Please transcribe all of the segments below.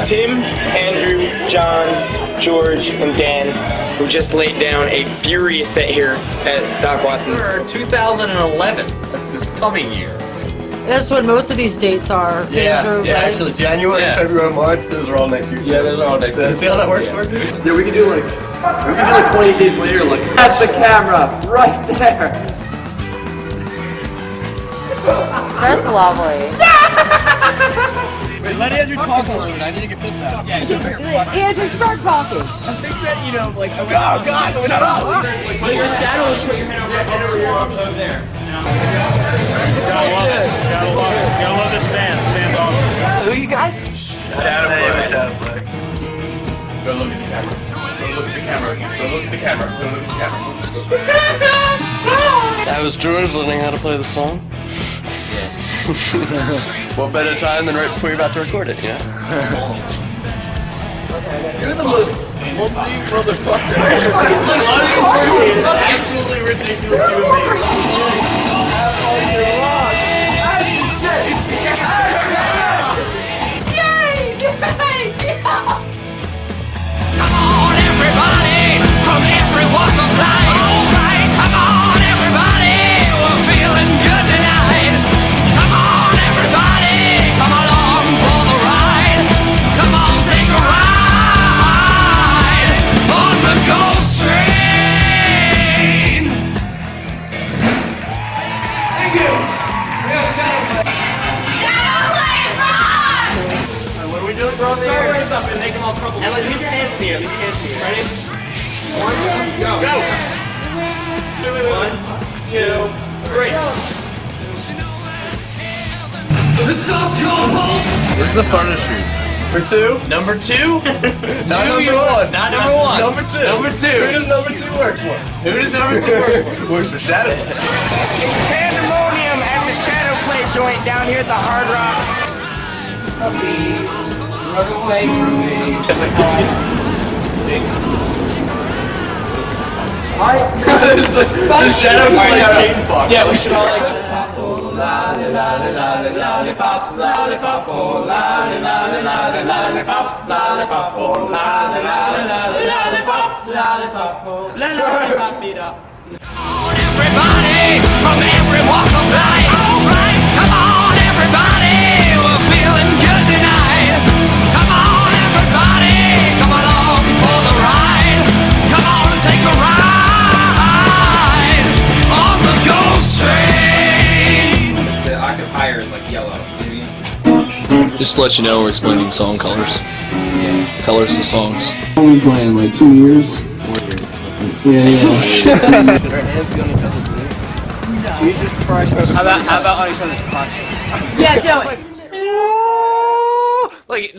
Tim, Andrew, John, George, and Dan, who just laid down a furious set here at Doc Watson's. For 2011. That's this coming year. That's when most of these dates are. Andrew, right? Actually, January, February, March, those are all next year. Yeah, those are all next year. See how that works? Yeah, we can do like 28 days later, like that's the camera right there. That's lovely. Wait, let Andrew talk a little bit. I need to get this out. Andrew, start talking. I think that, you know, like, oh God, not us! Like your shadow is put your head over there. Gotta love this band. This band's awesome. Who are you guys? Shadowplay. Don't look at the camera. Don't look at the camera. Don't look at the camera. Don't look at the camera. That was George learning how to play the song. What better time than right before you're about to record it, you know? You're the most clumsy motherfucker. It's absolutely ridiculous human being. Come on, everybody, from every walk of life. All right, come on, everybody, we're feeling good tonight. Come on, everybody, come along for the ride. Come on, take a ride on the ghost train. Thank you. Shadowplay, run! What are we doing? Throw the hands up and make them all crumble. And like, leave your hands in the air. Leave your hands in the air. Ready? One, go. 1, 2, 3. The song's called Pulse. This is the funnest shoot. For 2? Number 2? Not number 1. Not number 1. Number 2. Number 2. Who does number 2 work for? Who does number 2 work for? Works for Shadow. Pandemonium at the Shadowplay joint down here at the Hard Rock. Puppies, run away from me. It's like the Shadowplay chain box. Yeah, we should all like. Everybody from every walk of life. All right, come on, everybody, we're feeling good tonight. Come on, everybody, come along for the ride. Come on and take a ride on the ghost train. The occupier is like yellow. Just to let you know, we're explaining song colors. Colors to songs. Only playing like 2 years. 4 years. Yeah. Jesus Christ. How about on each other's crotches? Yeah, do it.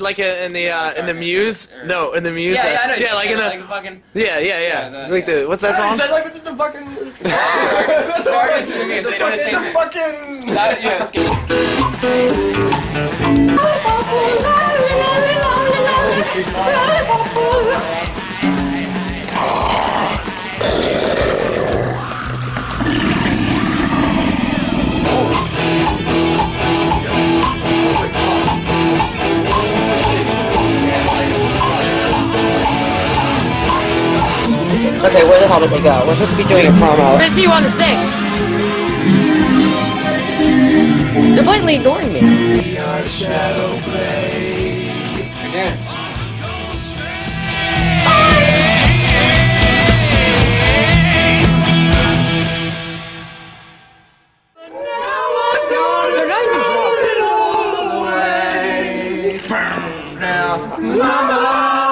Like in the Muse? No, in the Muse. Yeah, I know. Yeah, like in the fucking. yeah. Like the what's that song? Sounds like the fucking. The fucking. Okay, where the hell did they go? We're supposed to be doing a promo. We're gonna see you on the 6th. They're blatantly ignoring me. We are Shadowplay. Again. They're not even Mama.